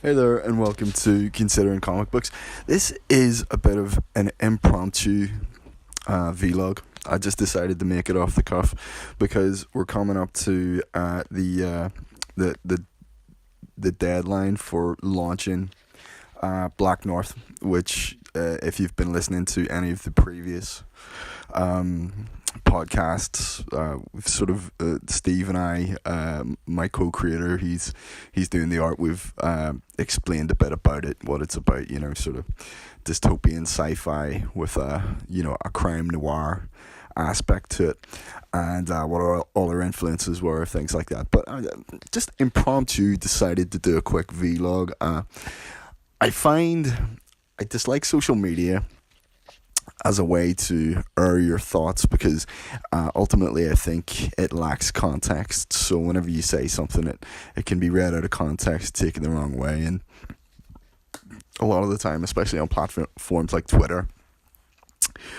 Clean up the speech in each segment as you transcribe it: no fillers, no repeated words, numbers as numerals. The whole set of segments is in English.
Hey there, and welcome to Considering Comic Books. This is a bit of an impromptu vlog. I just decided to make it off the cuff because we're coming up to the deadline for launching Black North, which if you've been listening to any of the previous podcasts, sort of Steve and I, my co-creator, he's doing the art. We've explained a bit about it, what it's about, sort of dystopian sci-fi with a crime noir aspect to it, and what all our influences were, things like that. But just impromptu decided to do a quick vlog. I find I dislike social media as a way to air your thoughts because ultimately I think it lacks context. So whenever you say something, it can be read out of context, taken the wrong way, and a lot of the time, especially on platforms like Twitter,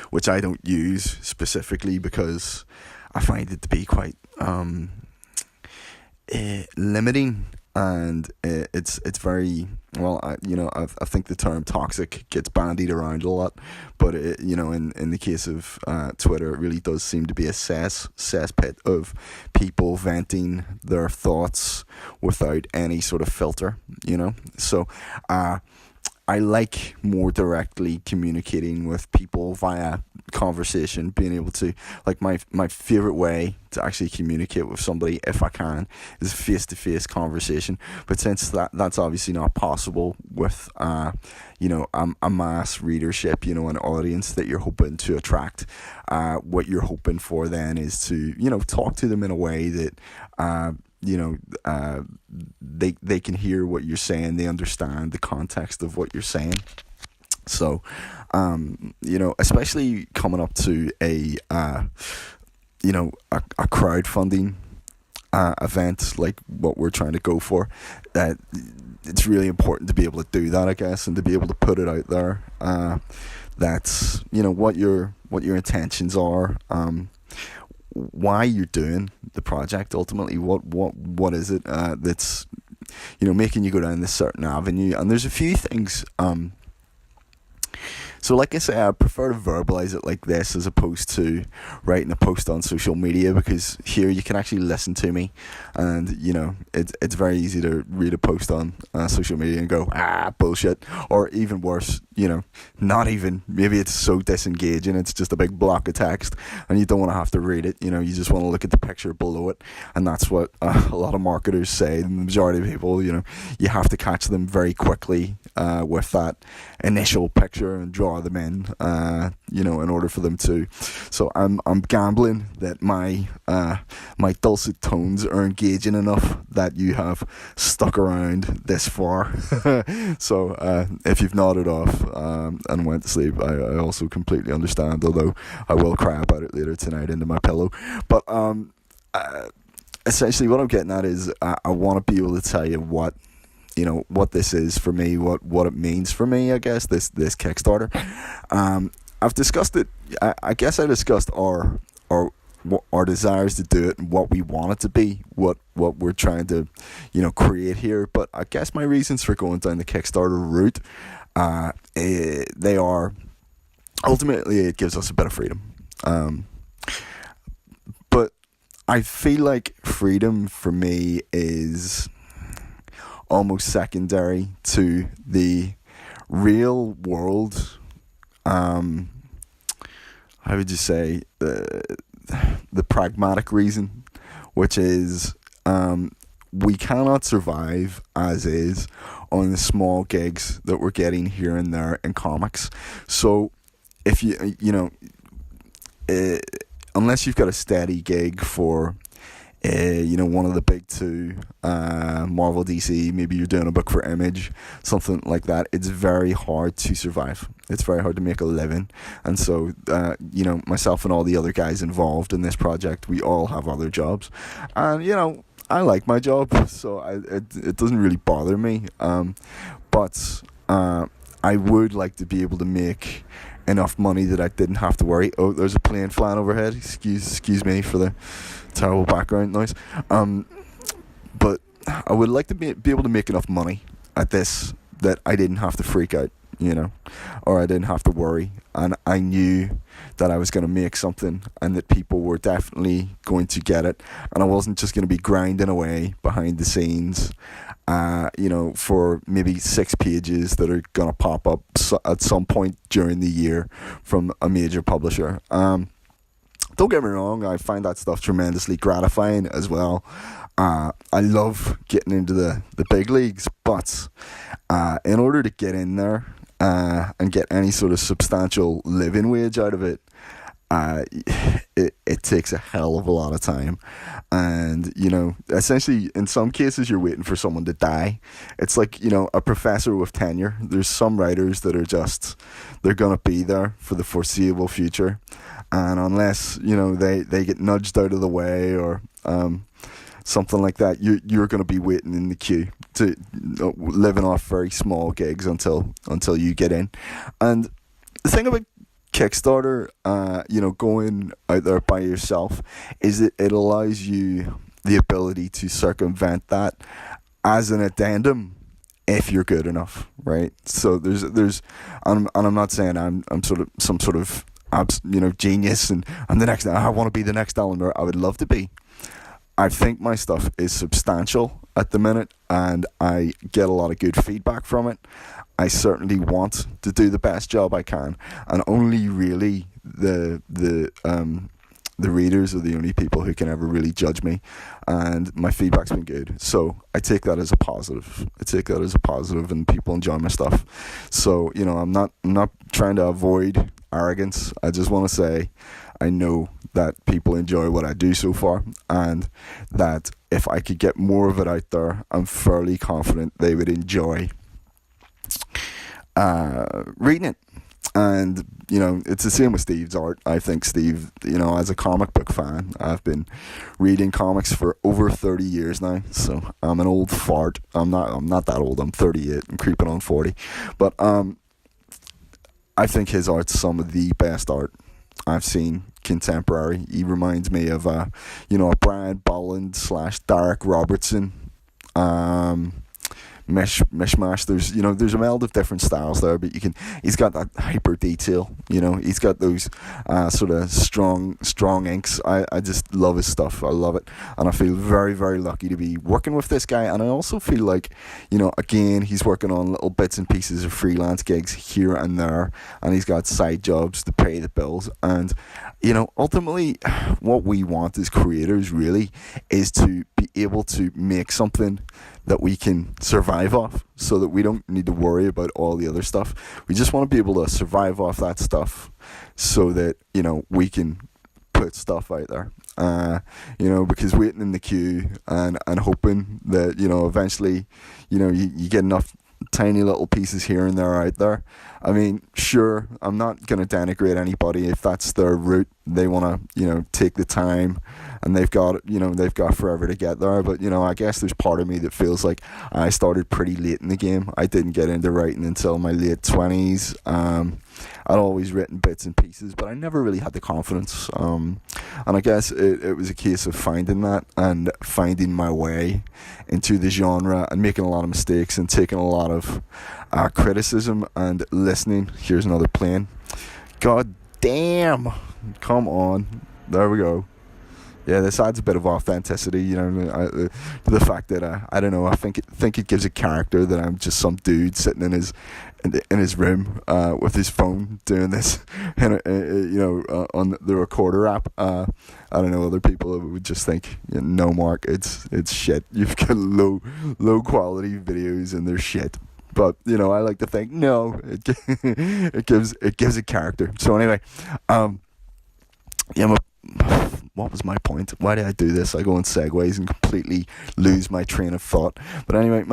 which I don't use specifically because I find it to be quite limiting. And it's very well. I think the term toxic gets bandied around a lot, but in the case of Twitter, it really does seem to be a cesspit of people venting their thoughts without any sort of filter. So I like more directly communicating with people via conversation, being able to, like, my favorite way to actually communicate with somebody, if I can, is face-to-face conversation. But since that's obviously not possible with a mass readership, an audience that you're hoping to attract, what you're hoping for then is to talk to them in a way that they can hear what you're saying, they understand the context of what you're saying. So especially coming up to a crowdfunding event like what we're trying to go for, that it's really important to be able to do that, I guess, and to be able to put it out there. That's what your intentions are, why you're doing the project. Ultimately, what is it that's making you go down this certain avenue. And there's a few things. So like I say, I prefer to verbalize it like this as opposed to writing a post on social media, because here you can actually listen to me, and it's very easy to read a post on social media and go, bullshit, or even worse, not even, maybe it's so disengaging, it's just a big block of text and you don't want to have to read it. You just want to look at the picture below it, and that's what a lot of marketers say. The majority of people, you have to catch them very quickly with that initial picture and draw them in, in order for them to. So I'm gambling that my dulcet tones are engaging enough that you have stuck around this far. So if you've nodded off and went to sleep, I also completely understand, although I will cry about it later tonight into my pillow. But essentially what I'm getting at is I want to be able to tell you what this is for me, what it means for me, I guess, this Kickstarter. I've discussed it. I guess I discussed our desires to do it and what we want it to be, what we're trying to create here. But I guess my reasons for going down the Kickstarter route, they are, ultimately, it gives us a bit of freedom. But I feel like freedom for me is almost secondary to the real world. How would you say, the pragmatic reason, which is we cannot survive as is on the small gigs that we're getting here and there in comics. So if unless you've got a steady gig for one of the big two, Marvel, DC, maybe you're doing a book for Image, something like that, it's very hard to survive. It's very hard to make a living. And so, myself and all the other guys involved in this project, we all have other jobs. And, I like my job, so it doesn't really bother me. But I would like to be able to make enough money that I didn't have to worry. Oh, there's a plane flying overhead. Excuse me for the terrible background noise. But I would like to be able to make enough money at this that I didn't have to freak out, or I didn't have to worry. And I knew that I was going to make something and that people were definitely going to get it. And I wasn't just going to be grinding away behind the scenes, for maybe 6 pages that are going to pop up at some point during the year from a major publisher. Don't get me wrong, I find that stuff tremendously gratifying as well. I love getting into the big leagues, but in order to get in there and get any sort of substantial living wage out of it, it takes a hell of a lot of time. And, essentially, in some cases, you're waiting for someone to die. It's like, a professor with tenure. There's some writers that are they're going to be there for the foreseeable future. And unless, they get nudged out of the way or something like that, you're going to be waiting in the queue to living off very small gigs until you get in. And the thing about Kickstarter, going out there by yourself, is that it allows you the ability to circumvent that as an addendum if you're good enough, right? So there's and I'm not saying I'm sort of some sort of genius and I'm the next. I want to be the next Alan Moore. I would love to be. I think my stuff is substantial at the minute, and I get a lot of good feedback from it. I certainly want to do the best job I can, and only really the readers are the only people who can ever really judge me, and my feedback's been good, so I take that as a positive. And people enjoy my stuff. So I'm not trying to avoid arrogance. I just want to say I know that people enjoy what I do so far, and that if I could get more of it out there, I'm fairly confident they would enjoy reading it. And it's the same with Steve's art. I think Steve, as a comic book fan, I've been reading comics for over 30 years now, so I'm an old fart. I'm not that old. I'm 38. I'm creeping on 40, but I think his art's some of the best art I've seen contemporary. He reminds me of a Brian Bolland / Derek Robertson mishmash. There's a meld of different styles there, but he's got that hyper detail. He's got those sort of strong inks. I just love his stuff. I love it, and I feel very, very lucky to be working with this guy. And I also feel like, again, he's working on little bits and pieces of freelance gigs here and there, and he's got side jobs to pay the bills. And ultimately, what we want as creators really is to be able to make something that we can survive off, so that we don't need to worry about all the other stuff. We just want to be able to survive off that stuff, so that we can put stuff out there. Because waiting in the queue and hoping that eventually you get enough tiny little pieces here and there out there. I mean, sure, I'm not going to denigrate anybody if that's their route. They want to, take the time, and they've got forever to get there. But, I guess there's part of me that feels like I started pretty late in the game. I didn't get into writing until my late 20s. I'd always written bits and pieces, but I never really had the confidence. And I guess it was a case of finding that and finding my way into the genre and making a lot of mistakes and taking a lot of criticism and listening. Here's another plane. God damn. Come on. There we go. Yeah, this adds a bit of authenticity, to the fact that I don't know. I think it gives a character that I'm just some dude sitting in his room with his phone doing this, on the recorder app. I don't know. Other people would just think, no, Mark, it's shit. You've got low quality videos and they're shit. But I like to think, no, it gives a character. So anyway, what was my point? Why did I do this? I go on segues and completely lose my train of thought. But anyway,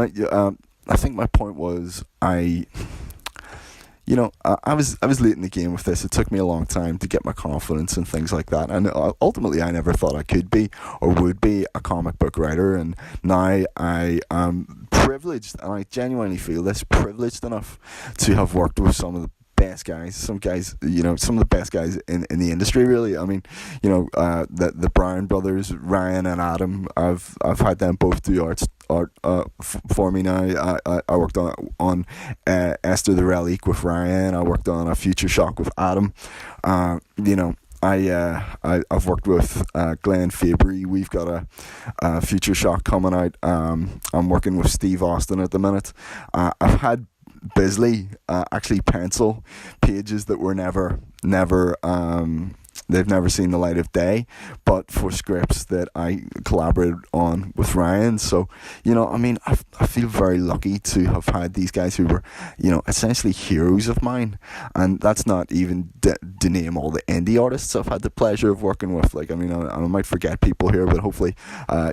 I think my point was I was late in the game with this. It took me a long time to get my confidence and things like that. And ultimately, I never thought I could be or would be a comic book writer. And now I am privileged, and I genuinely feel this, privileged enough to have worked with some of the best guys, some of the best guys in the industry, really. I mean, the Bryan brothers, Ryan and Adam, I've had them both do art for me now. I worked on Esther the Relic with Ryan. I worked on a FutureQuake with Adam. I've worked with Glenn Fabry. We've got a FutureQuake coming out. I'm working with Steve Austin at the minute. I've had Bisley actually pencil pages that were never they've never seen the light of day, but for scripts that I collaborated on with Ryan. So, I feel very lucky to have had these guys who were, essentially heroes of mine. And that's not even to name all the indie artists I've had the pleasure of working with. Like, I might forget people here, but hopefully,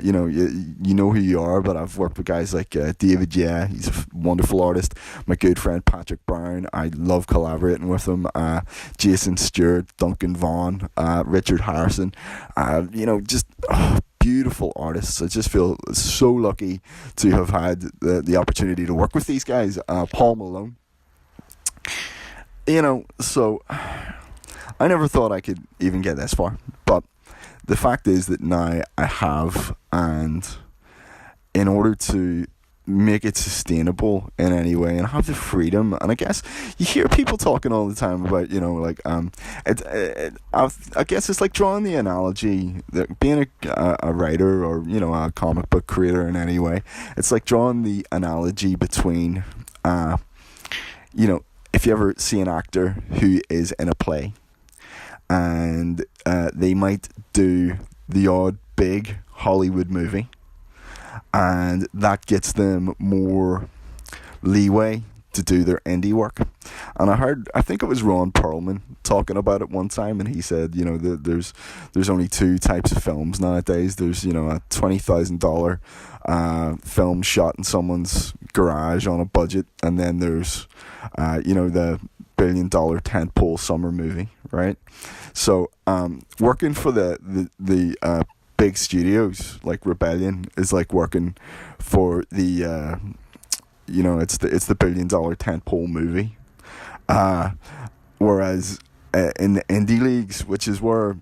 you know who you are. But I've worked with guys like David, he's a wonderful artist. My good friend Patrick Brown, I love collaborating with him. Jason Stewart, Duncan Vaughn, Richard Harrison, beautiful artists. I just feel so lucky to have had the opportunity to work with these guys. Paul Malone, so I never thought I could even get this far, but the fact is that now I have, and in order to make it sustainable in any way and have the freedom, and I guess you hear people talking all the time about I guess it's like drawing the analogy that being a writer or a comic book creator in any way, it's like drawing the analogy between if you ever see an actor who is in a play and they might do the odd big Hollywood movie, and that gets them more leeway to do their indie work. And I think it was Ron Perlman talking about it one time, and he said, that there's only two types of films nowadays. There's, a $20,000 film shot in someone's garage on a budget, and then there's, the $1 billion tentpole summer movie, right? So, working for the big studios like Rebellion is like working for the it's the $1 billion tentpole movie, whereas in the indie leagues, which is where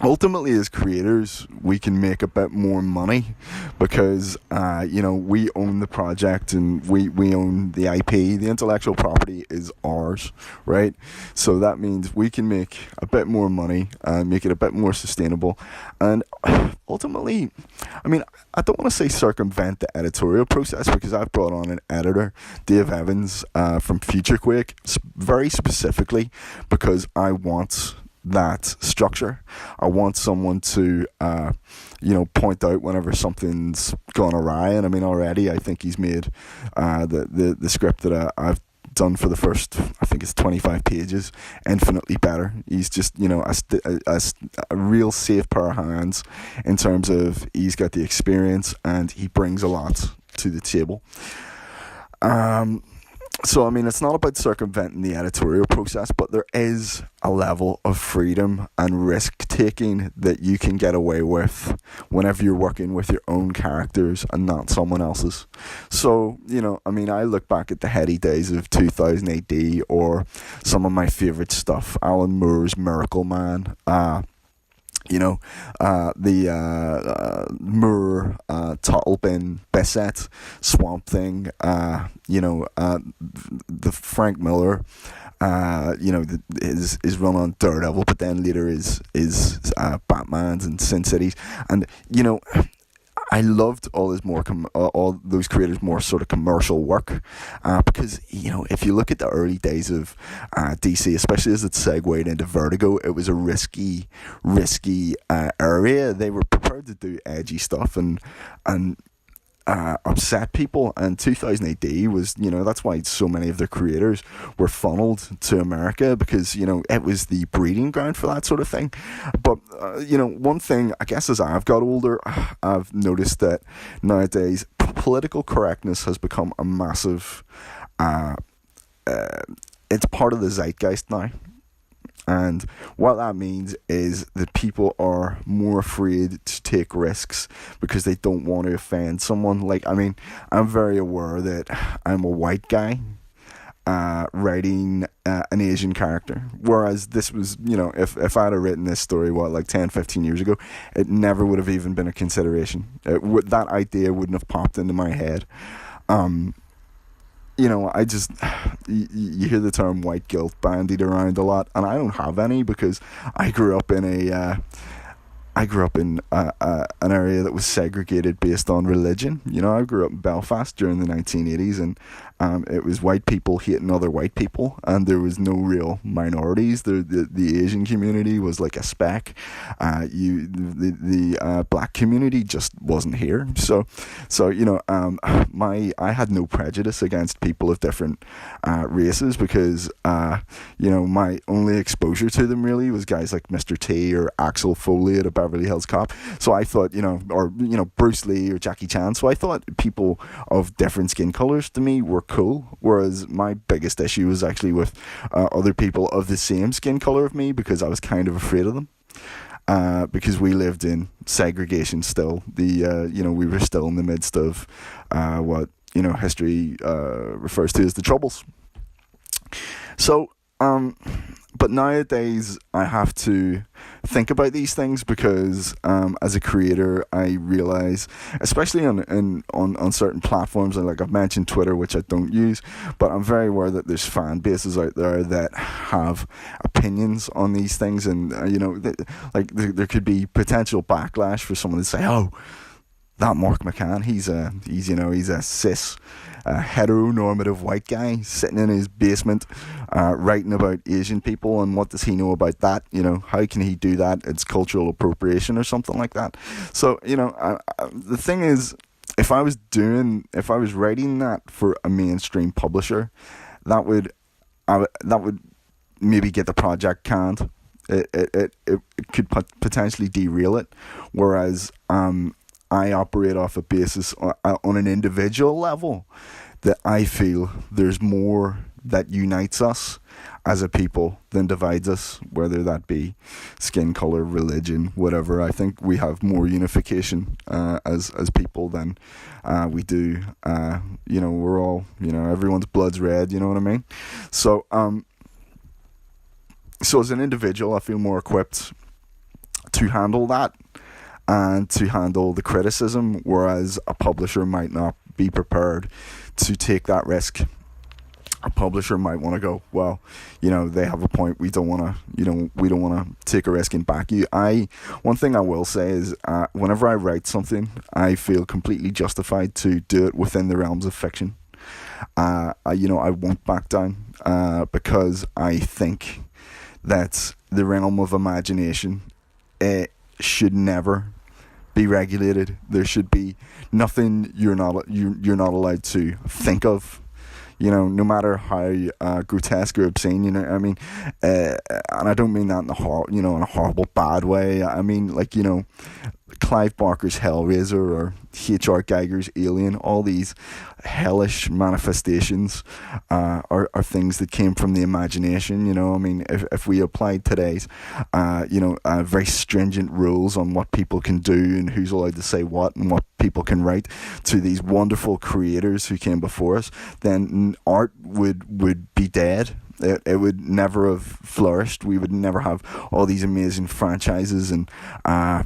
ultimately as creators we can make a bit more money, because we own the project and we own the IP. The intellectual property is ours, right? So that means we can make a bit more money and make it a bit more sustainable, and ultimately, I don't want to say circumvent the editorial process, because I've brought on an editor, Dave Evans, from FutureQuake, very specifically because I want that structure. I want someone to point out whenever something's gone awry. And already I think he's made the script that I've done for the first, I think it's 25 pages, infinitely better. He's just a real safe pair of hands in terms of he's got the experience and he brings a lot to the table. So, it's not about circumventing the editorial process, but there is a level of freedom and risk-taking that you can get away with whenever you're working with your own characters and not someone else's. So, I look back at the heady days of 2000 AD, or some of my favourite stuff, Alan Moore's Miracle Man, Moore, Tuttlebin, Bissett, Swamp Thing, the Frank Miller, is run on Daredevil, but then later is Batman's and Sin Cities, and I loved all those creators' more sort of commercial work, because if you look at the early days of DC, especially as it segued into Vertigo, it was a risky area. They were prepared to do edgy stuff and upset people, and 2000 AD was, that's why so many of their creators were funneled to America, because it was the breeding ground for that sort of thing. But one thing, I guess, as I've got older, I've noticed that nowadays political correctness has become a massive it's part of the zeitgeist now. And what that means is that people are more afraid to take risks because they don't want to offend someone. Like, I'm very aware that I'm a white guy, writing an Asian character, whereas this was, if I'd have written this story like 10-15 years ago, it never would have even been a consideration. That idea wouldn't have popped into my head. I just, you hear the term white guilt bandied around a lot, and I don't have any, because I grew up in an area that was segregated based on religion. I grew up in Belfast during the 1980s, and it was white people hating other white people, and there was no real minorities. The Asian community was like a speck. The black community just wasn't here. So I had no prejudice against people of different races, because my only exposure to them really was guys like Mr. T or Axel Foley at a Beverly Hills Cop. So I thought, or Bruce Lee or Jackie Chan. So I thought people of different skin colors to me were cool, whereas my biggest issue was actually with other people of the same skin color of me, because I was kind of afraid of them. Because we lived in segregation still. We were still in the midst of what history refers to as the Troubles. So, but nowadays I have to think about these things, because as a creator, I realize, especially on certain platforms, and like I've mentioned Twitter, which I don't use, but I'm very aware that there's fan bases out there that have opinions on these things, and there could be potential backlash for someone to say, oh, that Mark McCann, he's a cis heteronormative white guy sitting in his basement writing about Asian people, and what does he know about that? How can he do that? It's cultural appropriation or something like that. So the thing is, if I was writing that for a mainstream publisher, that would maybe get the project canned. It could potentially derail it, whereas I operate off a basis on an individual level that I feel there's more that unites us as a people than divides us, whether that be skin color, religion, whatever. I think we have more unification as people than we do. We're all, everyone's blood's red. You know what I mean? So as an individual, I feel more equipped to handle that and to handle the criticism, whereas a publisher might not be prepared to take that risk. A publisher might want to go, well, they have a point. We don't want to take a risk and back you. One thing I will say is, whenever I write something, I feel completely justified to do it within the realms of fiction. I won't back down, because I think that the realm of imagination, it should never be regulated. There should be nothing you're not allowed to think of, no matter how grotesque or obscene. And I don't mean that in a horrible bad way. I mean, Clive Barker's Hellraiser or H.R. Geiger's Alien, all these hellish manifestations are things that came from the imagination. If we applied today's very stringent rules on what people can do and who's allowed to say what and what people can write to these wonderful creators who came before us, then art would be dead. It would never have flourished. We would never have all these amazing franchises, and I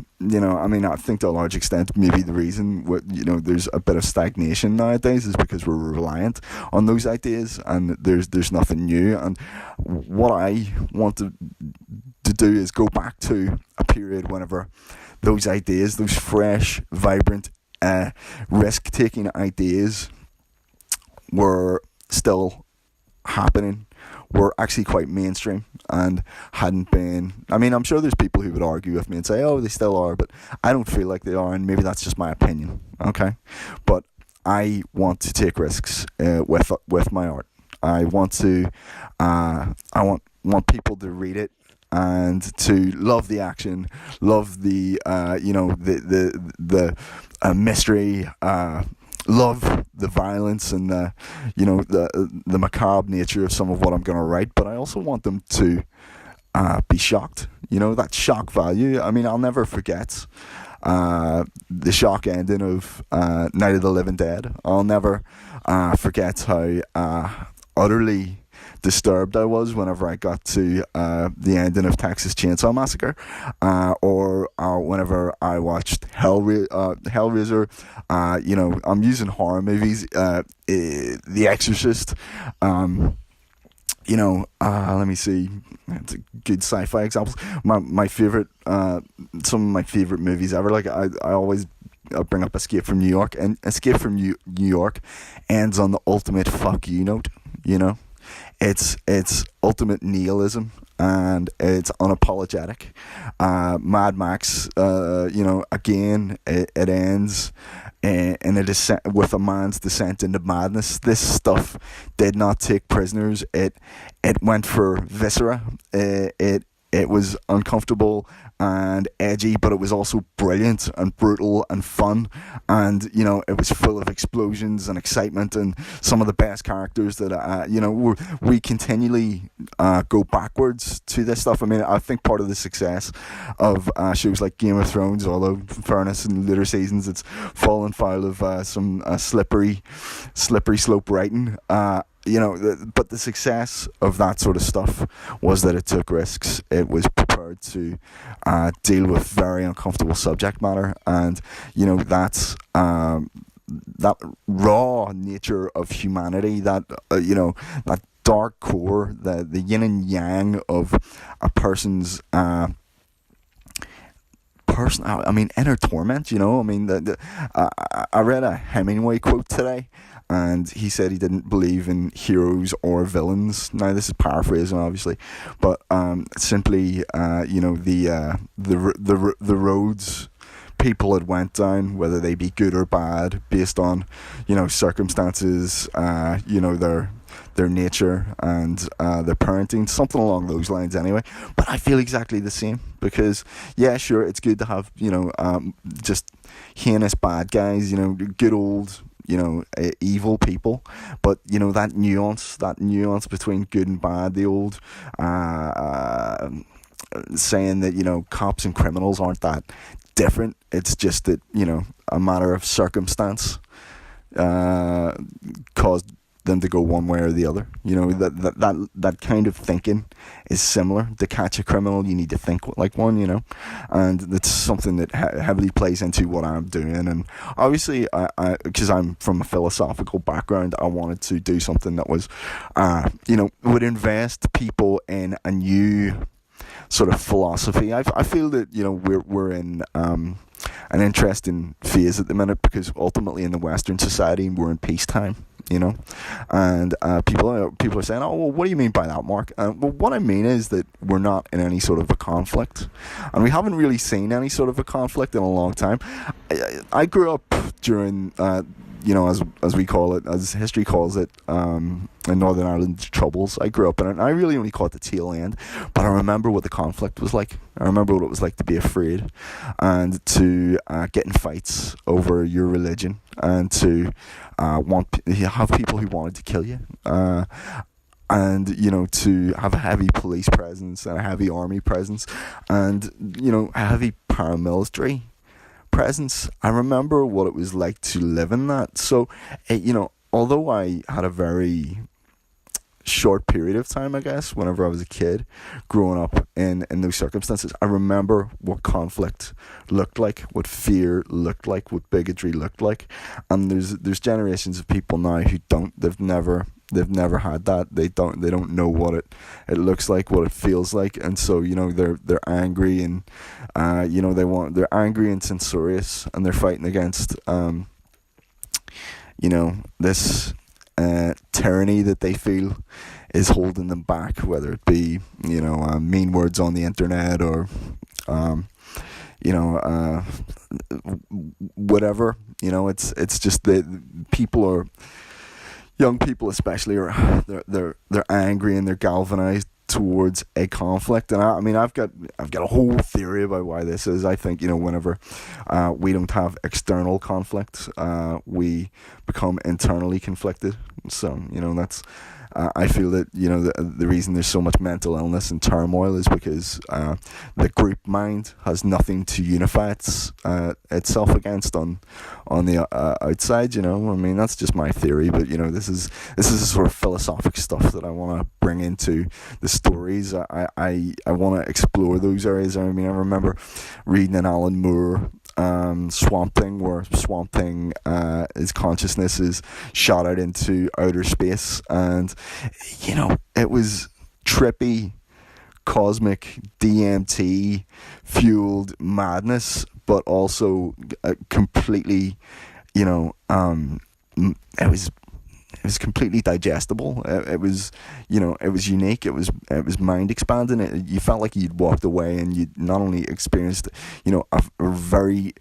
think to a large extent maybe the reason there's a bit of stagnation nowadays is because we're reliant on those ideas, and there's nothing new. And what I want to do is go back to a period whenever those ideas, those fresh, vibrant, risk-taking ideas were still happening, were actually quite mainstream and hadn't been. I'm sure there's people who would argue with me and say, oh, they still are, but I don't feel like they are, and maybe that's just my opinion, okay? But I want to take risks with my art. I want people to read it and to love the action, love the mystery, love the violence and the macabre nature of some of what I'm going to write, but I also want them to be shocked. That shock value. I'll never forget the shock ending of Night of the Living Dead. I'll never forget how utterly disturbed I was whenever I got to the ending of Texas Chainsaw Massacre, or whenever I watched Hellraiser. I'm using horror movies, The Exorcist. Let me see. It's a good sci-fi examples. My favorite, some of my favorite movies ever. Like I always bring up Escape from New York, and Escape from New York ends on the ultimate fuck you note. It's ultimate nihilism, and it's unapologetic. Mad Max, again, it ends in a descent, with a man's descent into madness. This stuff did not take prisoners. It went for viscera. It was uncomfortable and edgy, but it was also brilliant and brutal and fun, and it was full of explosions and excitement, and some of the best characters that we continually go backwards to this stuff. I mean, I think part of the success of shows like Game of Thrones, although in fairness in later seasons it's fallen foul of some slippery slope writing. But the success of that sort of stuff was that it took risks. It was prepared to deal with very uncomfortable subject matter, and that's that raw nature of humanity, that that dark core, the yin and yang of a person's inner torment. I read a Hemingway quote today, and he said he didn't believe in heroes or villains. Now, this is paraphrasing, obviously, but simply, the roads people had went down, whether they be good or bad, based on circumstances, their nature and their parenting, something along those lines anyway. But I feel exactly the same, because yeah, sure, it's good to have just heinous bad guys, good old evil people, but that nuance between good and bad, the old saying that cops and criminals aren't that different. It's just that a matter of circumstance caused them to go one way or the other. That kind of thinking is similar. To catch a criminal, you need to think like one, and that's something that heavily plays into what I'm doing. And obviously, because I'm from a philosophical background, I wanted to do something that was, would invest people in a new sort of philosophy. I feel that we're in an interesting phase at the minute, because ultimately in the Western society we're in peacetime. And people are saying, oh, well, what do you mean by that, Mark? Well, what I mean is that we're not in any sort of a conflict, and we haven't really seen any sort of a conflict in a long time. I grew up during as we call it, as history calls it, in Northern Ireland, Troubles. I grew up in it, and I really only caught the tail end, but I remember what the conflict was like. I remember what it was like to be afraid, and to get in fights over your religion, and to have people who wanted to kill you, and to have a heavy police presence and a heavy army presence, and a heavy paramilitary presence. I remember what it was like to live in that. So, although I had a very short period of time, I guess, whenever I was a kid, growing up in those circumstances, I remember what conflict looked like, what fear looked like, what bigotry looked like. And there's generations of people now who don't. They've never had that. They don't know what it looks like, what it feels like, and so they're angry, and they're angry and censorious, and they're fighting against this tyranny that they feel is holding them back, whether it be mean words on the internet, or whatever. It's just that people are, young people especially, they're angry, and they're galvanized towards a conflict. And I mean, I've got a whole theory about why this is. I think, whenever we don't have external conflict, we become internally conflicted. So, that's I feel that the reason there's so much mental illness and turmoil is because the group mind has nothing to unify itself against on the outside. I mean, that's just my theory, but this is the sort of philosophic stuff that I want to bring into the stories. I want to explore those areas. I mean, I remember reading an Alan Moore Swamp Thing, where Swamp Thing, his consciousness is shot out into outer space, and it was trippy, cosmic, DMT fueled madness, but also completely, it was completely digestible. It was unique. It was mind expanding. You felt like you'd walked away and you'd not only experienced, a very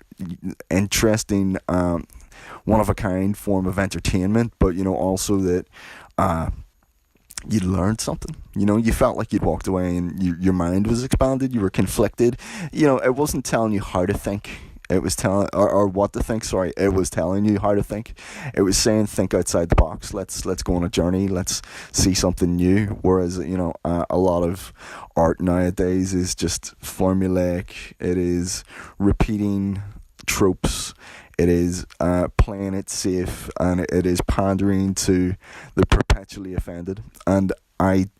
interesting, one of a kind form of entertainment, but also that you learned something. You felt like you'd walked away and your mind was expanded. You were conflicted. It wasn't telling you how to think. It was telling, or what to think. Sorry, it was telling you how to think. It was saying, think outside the box. Let's go on a journey. Let's see something new. Whereas a lot of art nowadays is just formulaic. It is repeating tropes. It is playing it safe, and it is pandering to the perpetually offended. And I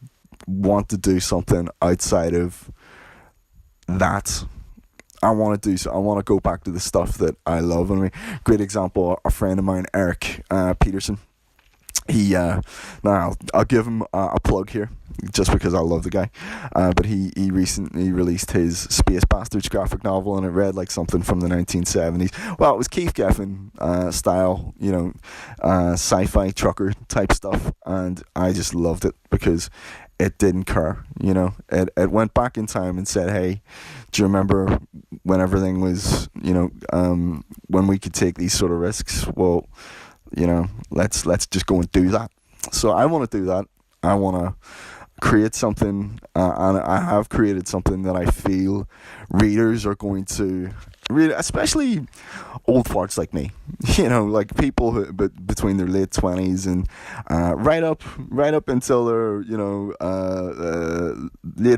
want to do something outside of that. I want to go back to the stuff that I love. I mean, great example, a friend of mine, Eric Peterson. He now I'll give him a plug here, just because I love the guy. But he recently released his Space Bastards graphic novel, and it read like something from the 1970s. Well, it was Keith Geffen style, sci-fi trucker type stuff, and I just loved it because it didn't care. It went back in time and said, hey, do you remember when everything was, when we could take these sort of risks? Well, let's just go and do that. So I want to do that. I want to create something, and I have created something that I feel readers are going to read, especially old farts like me, like people who, but between their late 20s and right up until their late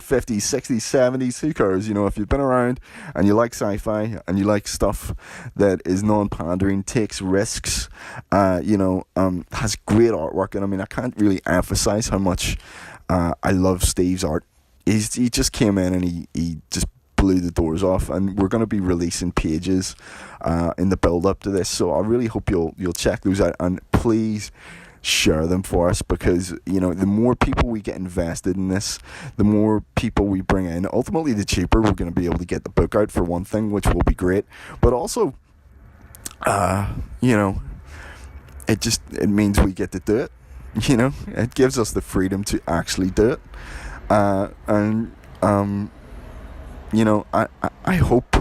50s, 60s, 70s. Who cares? If you've been around and you like sci-fi and you like stuff that is non-pandering, takes risks, has great artwork. And I mean, I can't really emphasize how much I love Steve's art. He just came in and he just blew the doors off, and we're going to be releasing pages in the build up to this, so I really hope you'll check those out, and please share them for us, because the more people we get invested in this, the more people we bring in, ultimately the cheaper we're going to be able to get the book out, for one thing, which will be great, but also it means we get to do it. It gives us the freedom to actually do it, and I hope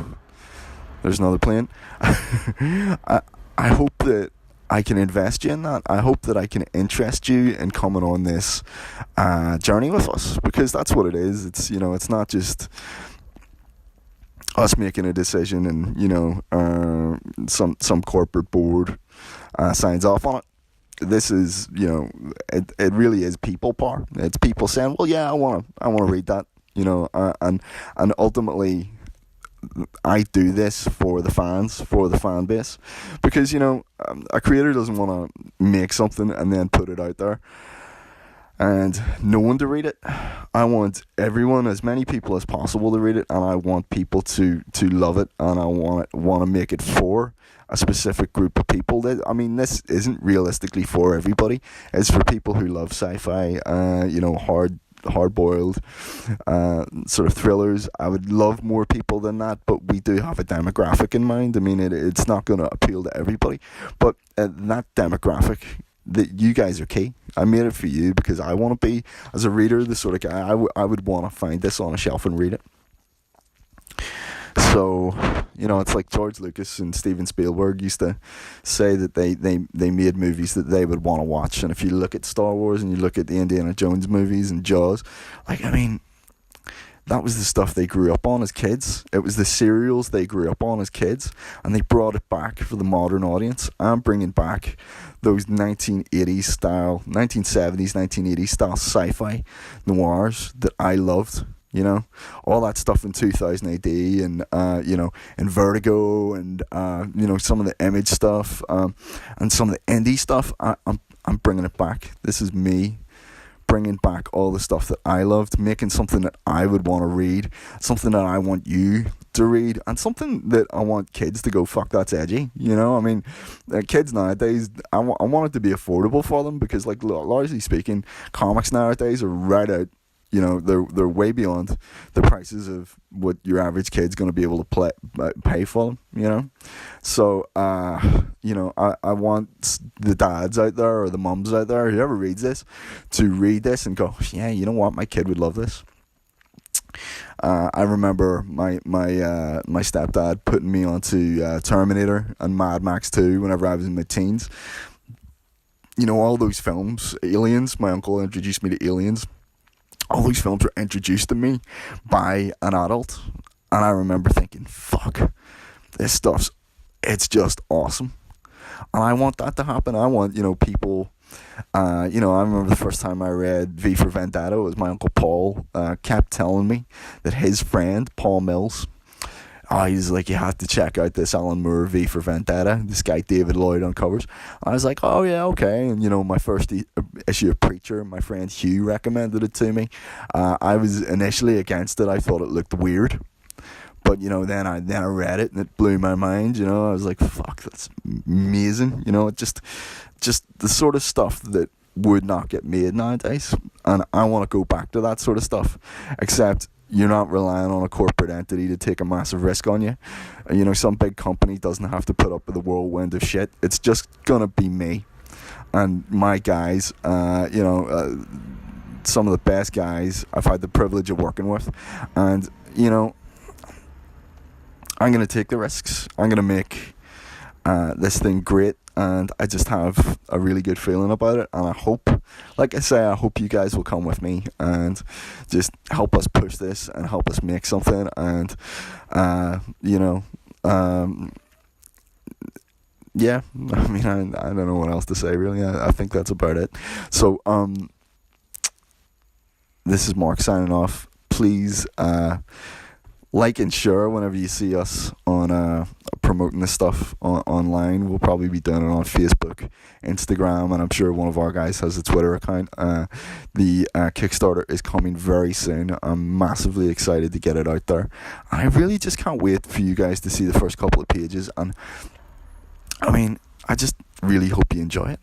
there's another plane. I hope that I can invest you in that. I hope that I can interest you in coming on this journey with us, because that's what it is. It's it's not just us making a decision and some corporate board signs off on it. This is it really is people power. It's people saying, well, yeah, I want to read that. And ultimately, I do this for the fans, for the fan base, because a creator doesn't want to make something and then put it out there and no one to read it. I want everyone, as many people as possible, to read it, and I want people to love it, and I want to make it for a specific group of people. This isn't realistically for everybody. It's for people who love sci-fi, hard-boiled sort of thrillers. I would love more people than that, but we do have a demographic in mind. It's not going to appeal to everybody, but that demographic, that you guys are key. I made it for you because I want to be, as a reader, the sort of guy I would want to find this on a shelf and read it. So, it's like George Lucas and Steven Spielberg used to say that they made movies that they would want to watch. And if you look at Star Wars and you look at the Indiana Jones movies and Jaws, that was the stuff they grew up on as kids. It was the serials they grew up on as kids, and they brought it back for the modern audience. I'm bringing back those 1970s, 1980s style sci-fi noirs that I loved. All that stuff in 2000 AD and, and Vertigo and, some of the Image stuff and some of the indie stuff. I'm bringing it back. This is me bringing back all the stuff that I loved, making something that I would want to read, something that I want you to read, and something that I want kids to go, fuck, that's edgy. Kids nowadays, I want it to be affordable for them because, largely speaking, comics nowadays are right out. They're way beyond the prices of what your average kid's going to be able to pay for them, So, I want the dads out there or the mums out there, whoever reads this, to read this and go, yeah, you know what, my kid would love this. I remember my stepdad putting me onto Terminator and Mad Max 2 whenever I was in my teens. All those films, Aliens, my uncle introduced me to Aliens. All these films were introduced to me by an adult, and I remember thinking, fuck, this stuff's, it's just awesome. And I want that to happen. I want, people, I remember the first time I read V for Vendetta, it was my Uncle Paul kept telling me that his friend, Paul Mills, he's like, you have to check out this Alan Moore V for Vendetta, this guy David Lloyd on covers. I was like, oh yeah, okay. And my first issue of Preacher, my friend Hugh recommended it to me. I was initially against it. I thought it looked weird, but then I read it and it blew my mind. I was like, fuck, that's amazing. It just the sort of stuff that would not get made nowadays, and I want to go back to that sort of stuff, except you're not relying on a corporate entity to take a massive risk on you. Some big company doesn't have to put up with the whirlwind of shit. It's just gonna be me and my guys. Some of the best guys I've had the privilege of working with, and I'm gonna take the risks. I'm gonna make this thing great, and I just have a really good feeling about it, and I hope, like I say, I hope you guys will come with me and just help us push this and help us make something, and yeah, I don't know what else to say really. I think that's about it. So this is Mark signing off. Please like and share whenever you see us on promoting this stuff online. We'll probably be doing it on Facebook, Instagram, and I'm sure one of our guys has a Twitter account. The Kickstarter is coming very soon. I'm massively excited to get it out there, and I really just can't wait for you guys to see the first couple of pages. And I just really hope you enjoy it.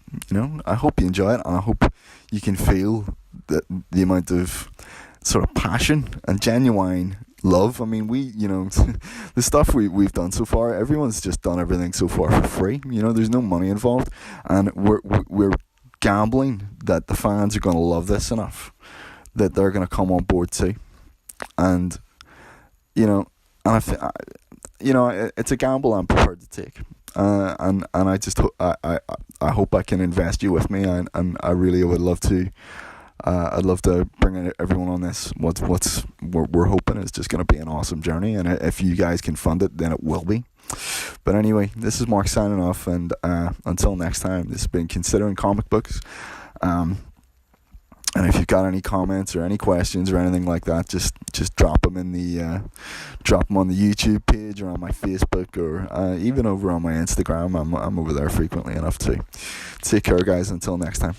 I hope you enjoy it, and I hope you can feel the amount of sort of passion and genuine love. The stuff we've done so far, everyone's just done everything so far for free. There's no money involved, and we're gambling that the fans are going to love this enough that they're going to come on board too. And it's a gamble I'm prepared to take. And I just I hope I can invest you with me, and I really would love to. I'd love to bring everyone on this. We're hoping is just going to be an awesome journey, and if you guys can fund it, then it will be. But anyway, this is Mark signing off, and until next time, this has been Considering Comic Books. And if you've got any comments or any questions or anything like that, just drop them on the YouTube page or on my Facebook, or even over on my Instagram. I'm over there frequently enough too. Take care, guys. Until next time.